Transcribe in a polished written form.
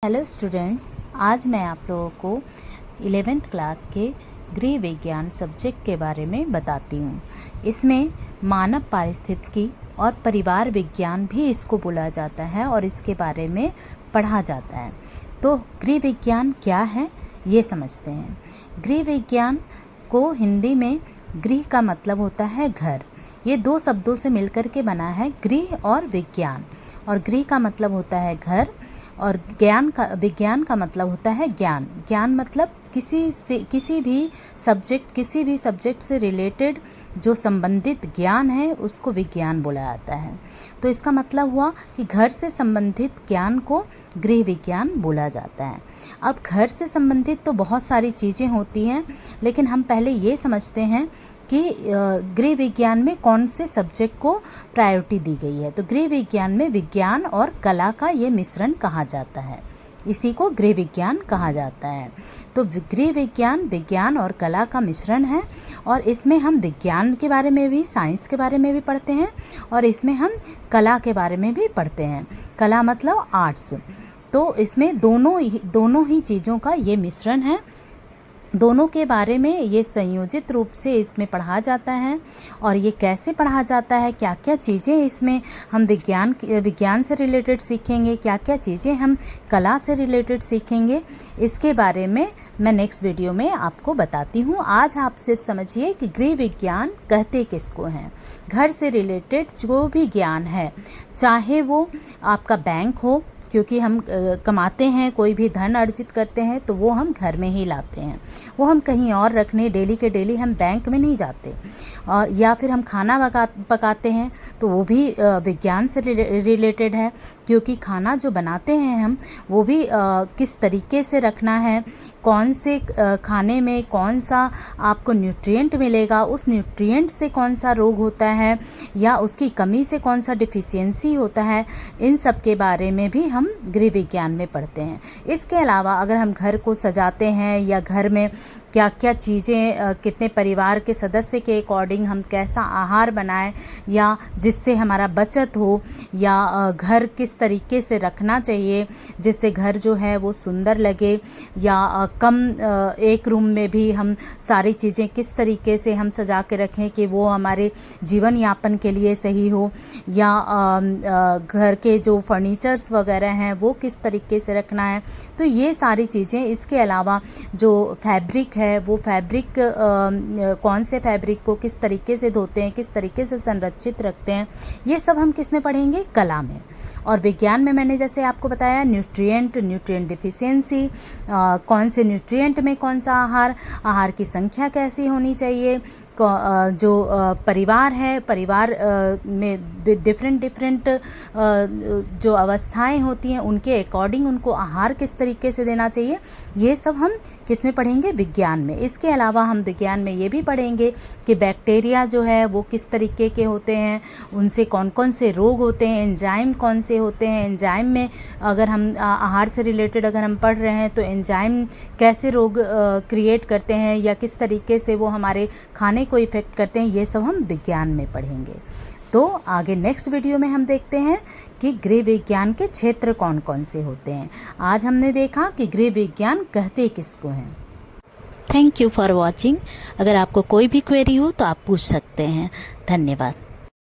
Hello students, आज मैं आप लोगों को 11th क्लास के गृह विज्ञान सब्जेक्ट के बारे में बताती हूँ। इसमें मानव पारिस्थितिकी और परिवार विज्ञान भी इसको बोला जाता है और इसके बारे में पढ़ा जाता है। तो गृह विज्ञान क्या है ये समझते हैं। गृह विज्ञान को हिंदी में गृह का मतलब होता है घर। ये दो शब्दों से मिलकर के बना है, गृह और विज्ञान। और गृह का मतलब होता है घर और विज्ञान का मतलब होता है ज्ञान। ज्ञान मतलब किसी भी सब्जेक्ट से रिलेटेड जो संबंधित ज्ञान है उसको विज्ञान बोला जाता है। तो इसका मतलब हुआ कि घर से संबंधित ज्ञान को गृह विज्ञान बोला जाता है। अब घर से संबंधित तो बहुत सारी चीज़ें होती हैं, लेकिन हम पहले ये समझते हैं कि गृह विज्ञान में कौन से सब्जेक्ट को प्रायोरिटी दी गई है। तो गृह विज्ञान में विज्ञान और कला का ये मिश्रण कहा जाता है, इसी को गृह विज्ञान कहा जाता है। तो गृह विज्ञान विज्ञान और कला का मिश्रण है और इसमें हम विज्ञान के बारे में भी, साइंस के बारे में भी पढ़ते हैं और इसमें हम कला के बारे में भी पढ़ते हैं। कला मतलब आर्ट्स। तो इसमें दोनों ही चीज़ों का ये मिश्रण है। दोनों के बारे में ये संयोजित रूप से इसमें पढ़ा जाता है। और ये कैसे पढ़ा जाता है, क्या क्या चीज़ें इसमें हम विज्ञान से रिलेटेड सीखेंगे, क्या क्या चीज़ें हम कला से रिलेटेड सीखेंगे, इसके बारे में मैं नेक्स्ट वीडियो में आपको बताती हूँ। आज आप सिर्फ समझिए कि गृह विज्ञान कहते किसको हैं। घर से रिलेटेड जो भी ज्ञान है, चाहे वो आपका बैंक हो, क्योंकि हम कमाते हैं, कोई भी धन अर्जित करते हैं तो वो हम घर में ही लाते हैं, वो हम कहीं और रखने डेली के डेली हम बैंक में नहीं जाते। और या फिर हम खाना पकाते हैं तो वो भी विज्ञान से रिलेटेड है, क्योंकि खाना जो बनाते हैं हम वो भी किस तरीके से रखना है, कौन से खाने में कौन सा आपको न्यूट्रिएंट मिलेगा, उस न्यूट्रिएंट से कौन सा रोग होता है या उसकी कमी से कौन सा डिफिशियंसी होता है, इन सब के बारे में भी हम गृह विज्ञान में पढ़ते हैं। इसके अलावा अगर हम घर को सजाते हैं या घर में क्या क्या चीज़ें, कितने परिवार के सदस्य के अकॉर्डिंग हम कैसा आहार बनाएं या जिससे हमारा बचत हो, या घर किस तरीके से रखना चाहिए जिससे घर जो है वो सुंदर लगे, या कम एक रूम में भी हम सारी चीज़ें किस तरीके से हम सजा के रखें कि वो हमारे जीवन यापन के लिए सही हो, या घर के जो फर्नीचर्स वगैरह हैं वो किस तरीके से रखना है। तो ये सारी चीज़ें, इसके अलावा जो फैब्रिक है वो फैब्रिक कौन से फैब्रिक को किस तरीके से धोते हैं, किस तरीके से संरक्षित रखते हैं, ये सब हम किस में पढ़ेंगे, कला में। और विज्ञान में मैंने जैसे आपको बताया न्यूट्रिएंट डिफिशियंसी, कौन से न्यूट्रिएंट में कौन सा आहार की संख्या कैसी होनी चाहिए, जो परिवार है, परिवार में डिफरेंट जो अवस्थाएं होती हैं उनके अकॉर्डिंग उनको आहार किस तरीके से देना चाहिए, ये सब हम किस में पढ़ेंगे, विज्ञान में। इसके अलावा हम विज्ञान में ये भी पढ़ेंगे कि बैक्टीरिया जो है वो किस तरीके के होते हैं, उनसे कौन कौन से रोग होते हैं, एंजाइम कौन से होते हैं, एंजाइम में अगर हम आहार से रिलेटेड अगर हम पढ़ रहे हैं तो एंजाइम कैसे रोग क्रिएट करते हैं या किस तरीके से वो हमारे खाने को इफेक्ट करते हैं, ये सब हम विज्ञान में पढ़ेंगे। तो आगे नेक्स्ट वीडियो में हम देखते हैं कि गृह विज्ञान के क्षेत्र कौन कौन से होते हैं। आज हमने देखा कि गृह विज्ञान कहते किसको हैं। Thank you for watching. अगर आपको कोई भी क्वेरी हो तो आप पूछ सकते हैं। धन्यवाद।